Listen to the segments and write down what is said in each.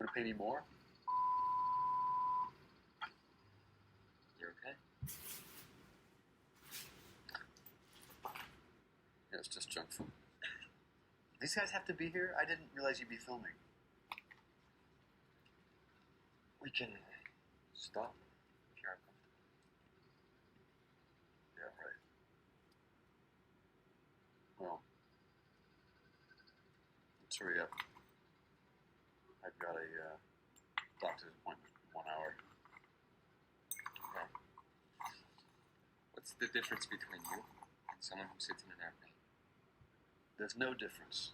Want to pay me more? You okay? Yeah, it's just junk food. These guys have to be here? I didn't realize you'd be filming. We can stop if you're uncomfortable. Yeah, right. Well, let's hurry up. I've got a doctor's appointment in 1 hour. Okay. What's the difference between you and someone who sits in an airplane? There's no difference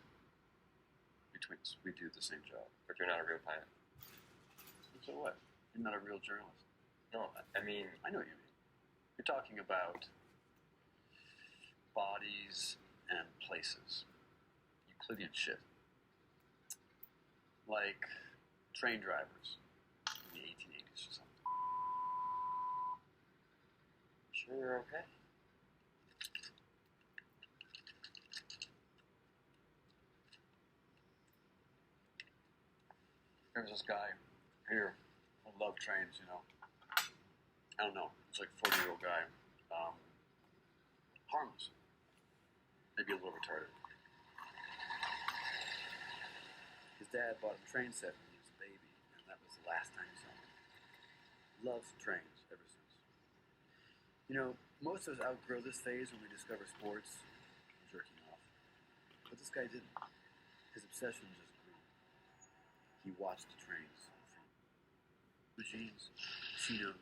between us. We do the same job. But you're not a real pilot. So what? You're not a real journalist. No, I mean... I know what you mean. You're talking about bodies and places. Euclidean shit. Like train drivers in the 1880s or something. Sure you're okay? There's this guy here who loved trains, you know. I don't know. He's like a 40-year-old guy. Harmless. Maybe a little retarded. His dad bought him a train set when he was a baby, and that was the last time he saw him. Loves trains ever since. You know, most of us outgrow this phase when we discover sports and jerking off. But this guy didn't. His obsession just grew. He watched the trains from machines, Cheetos.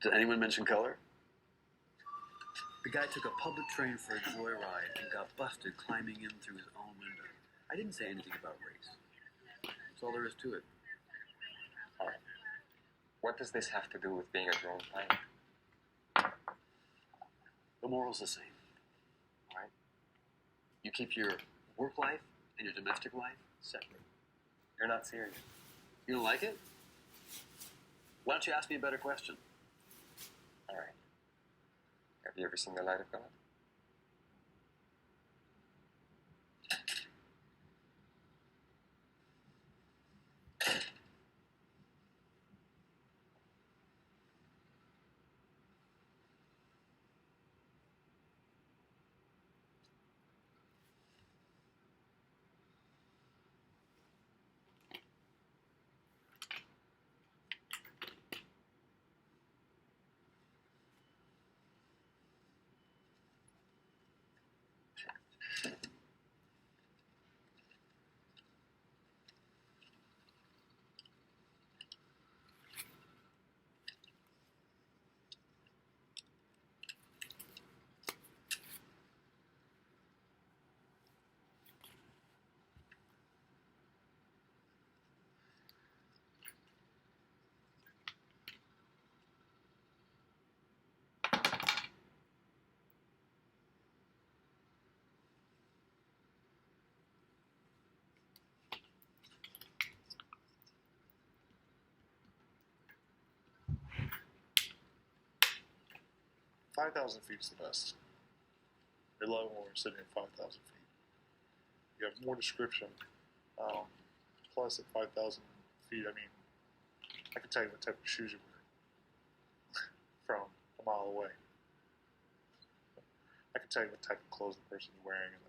Did anyone mention color? The guy took a public train for a joyride and got busted climbing in through his own window. I didn't say anything about race. That's all there is to it. Alright. What does this have to do with being a drone pilot? The moral's the same. Alright? You keep your work life and your domestic life separate. You're not serious. You don't like it? Why don't you ask me a better question? Alright. Have you ever seen the light of God? Five 5,000 feet is the best. I love when we're sitting at 5,000 feet. You have more description. Plus, at 5,000 feet, I mean, I can tell you what type of shoes you're wearing from a mile away. I can tell you what type of clothes the person's wearing and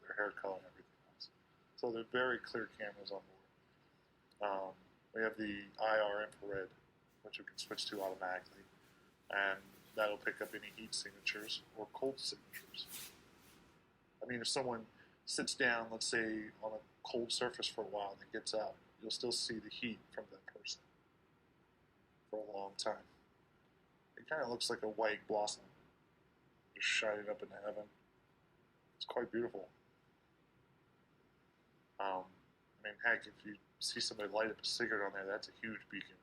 their hair color and everything else. So they're very clear cameras on board. We have the IR infrared, which we can switch to automatically, and that'll pick up any heat signatures or cold signatures. I mean, if someone sits down, let's say, on a cold surface for a while and then gets out, you'll still see the heat from that person for a long time. It kind of looks like a white blossom just shining up into heaven. It's quite beautiful. I mean, heck, if you see somebody light up a cigarette on there, that's a huge beacon.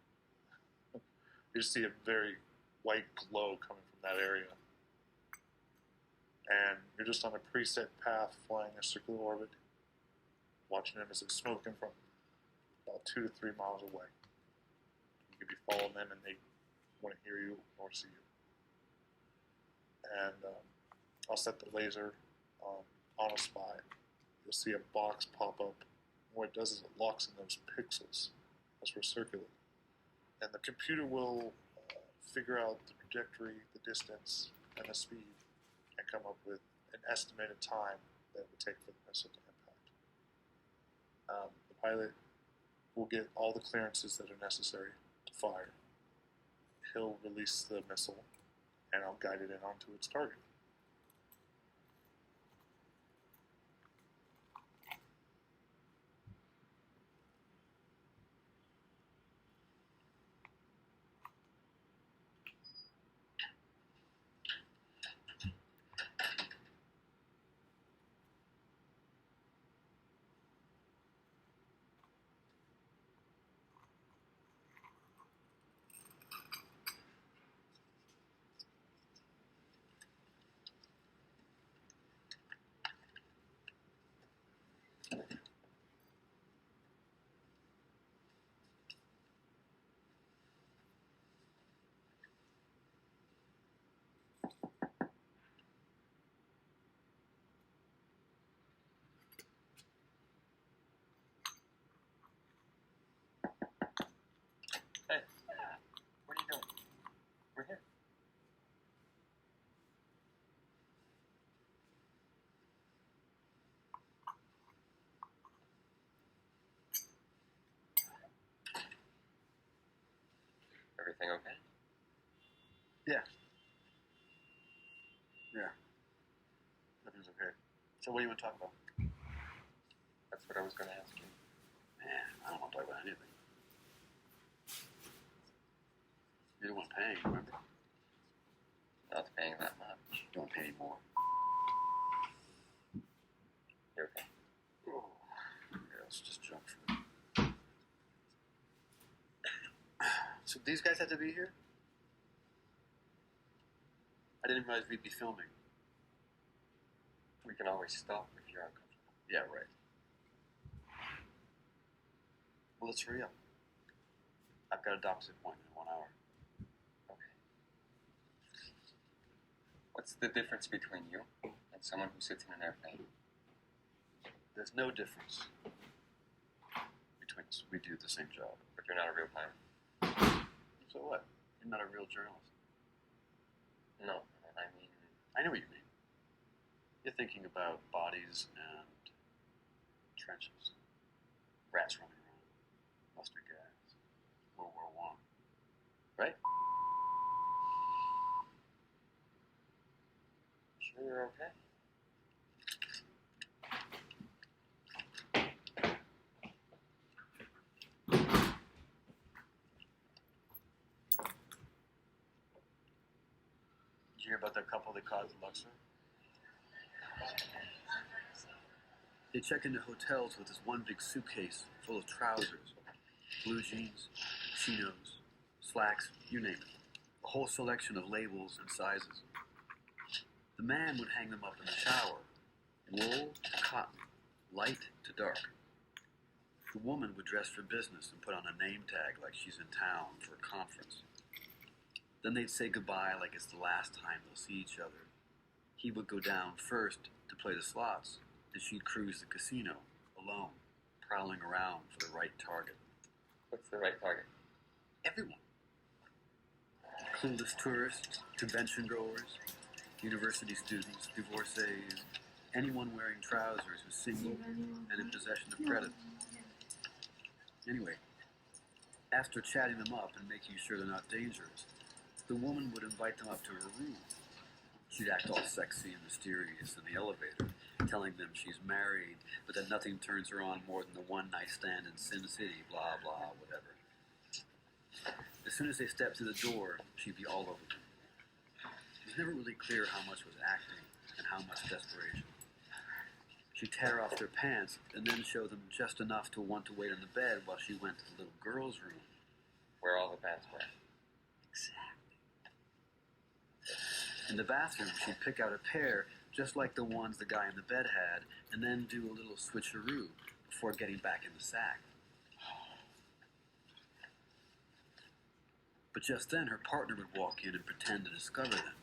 You just see a very white glow coming from that area. And you're just on a preset path flying a circular orbit, watching them as they're smoking from about 2 to 3 miles away. You could be following them and they want to hear you or see you. And I'll set the laser on a spy. You'll see a box pop up What it does is it locks in those pixels as we're circulating. And the computer will figure out the trajectory, the distance, and the speed, and come up with an estimated time that it would take for the missile to impact. The pilot will get all the clearances that are necessary to fire. He'll release the missile, and I'll guide it in onto its target. Hey, what are you doing? We're here. Everything okay? Yeah. Everything's okay. So what do you want to talk about? That's what I was going to ask you. Man, I don't want to talk about anything. You're the one paying, remember? Not paying that much. Don't pay anymore. You're okay. Oh. Yeah, let's just jump through it. So these guys had to be here? I didn't realize we'd be filming. We can always stop if you're uncomfortable. Yeah, right. Well, let's hurry up. I've got a doctor's appointment in 1 hour. Okay. What's the difference between you and someone who sits in an airplane? There's no difference between us. We do the same job. But you're not a real pilot. So what? You're not a real journalist. No, I mean, I know what you mean. You're thinking about bodies and trenches. Rats running around. Mustard gas. World War I. Right? sure you're okay? Did you hear about that couple they caught at Luxor? They check into hotels with this one big suitcase full of trousers, blue jeans, chinos, slacks, you name it. A whole selection of labels and sizes. The man would hang them up in the shower, wool to cotton, light to dark. The woman would dress for business and put on a name tag like she's in town for a conference. Then they'd say goodbye like it's the last time they'll see each other. He would go down first to play the slots, and she'd cruise the casino, alone, prowling around for the right target. What's the right target? Everyone. Clueless tourists, convention goers, university students, divorcees, anyone wearing trousers who's single and in possession of credit. Anyway, after chatting them up and making sure they're not dangerous, the woman would invite them up to her room. She'd act all sexy and mysterious in the elevator, telling them she's married, but that nothing turns her on more than the one night stand in Sin City, blah, blah, whatever. As soon as they stepped through the door, she'd be all over them. It was never really clear how much was acting and how much desperation. She'd tear off their pants and then show them just enough to want to wait on the bed while she went to the little girl's room. Where all the pants were. Exactly. In the bathroom, she'd pick out a pair just like the ones the guy in the bed had, and then do a little switcheroo before getting back in the sack. But just then, her partner would walk in and pretend to discover them.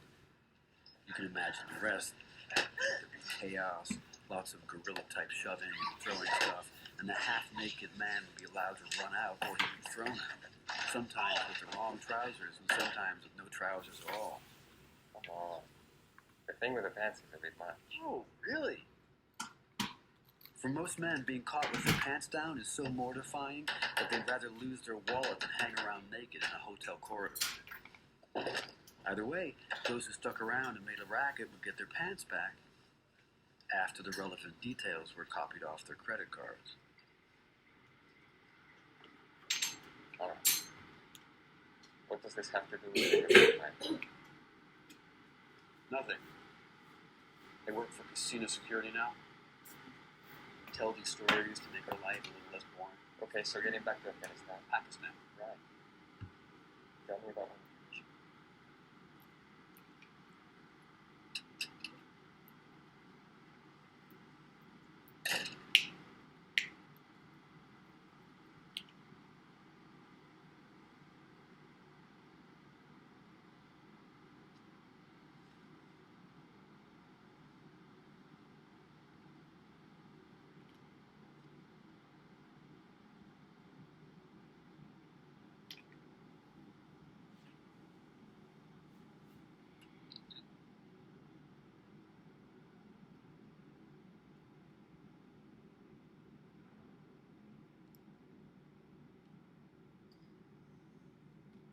You can imagine the rest. There'd be chaos, lots of gorilla-type shoving and throwing stuff, and and the half-naked man would be allowed to run out or he'd be thrown out, sometimes with the long trousers and sometimes with no trousers at all. Come on. The thing with the pants is a bit much. Oh, really? For most men, being caught with their pants down is so mortifying that they'd rather lose their wallet than hang around naked in a hotel corridor. Either way, those who stuck around and made a racket would get their pants back after the relevant details were copied off their credit cards. Alright. What does this have to do with being a drone pilot? Nothing. I work for casino security now. Tell these stories to make our life a little less boring. Okay, so getting back to Afghanistan. Pakistan. Right. Tell me about one.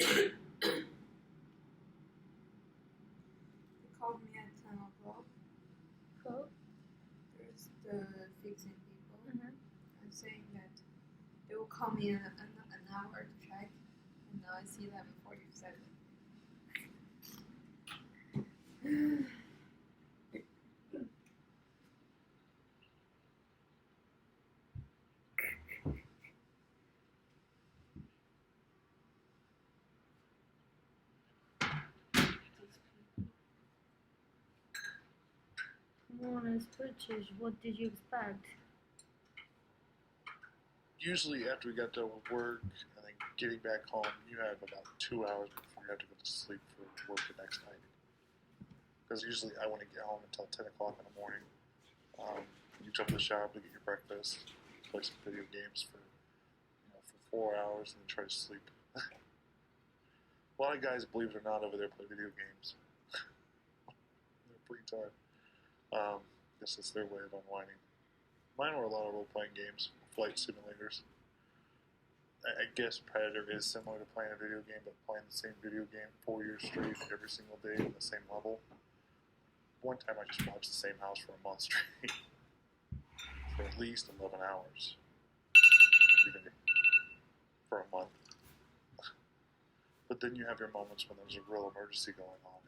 They called me at 10 o'clock. Cool. There's the fixing people. Mm-hmm. And saying that they will call me in an hour to check. And now I see 11:47. Come on, it's British. What did you expect? Usually, after we got done with work and then getting back home, you have about 2 hours before you have to go to sleep for work the next night. Because usually I wouldn't get home until 10 o'clock in the morning. You jump in the shower to get your breakfast, play some video games for 4 hours, and then try to sleep. A lot of guys, believe it or not, over there play video games. They're free time. Guess that's their way of unwinding. Mine were a lot of role-playing games, flight simulators. I guess Predator is similar to playing a video game, but playing the same video game 4 years straight every single day on the same level. One time I just watched the same house for a month straight. For at least 11 hours. Every day. For a month. But then you have your moments when there's a real emergency going on,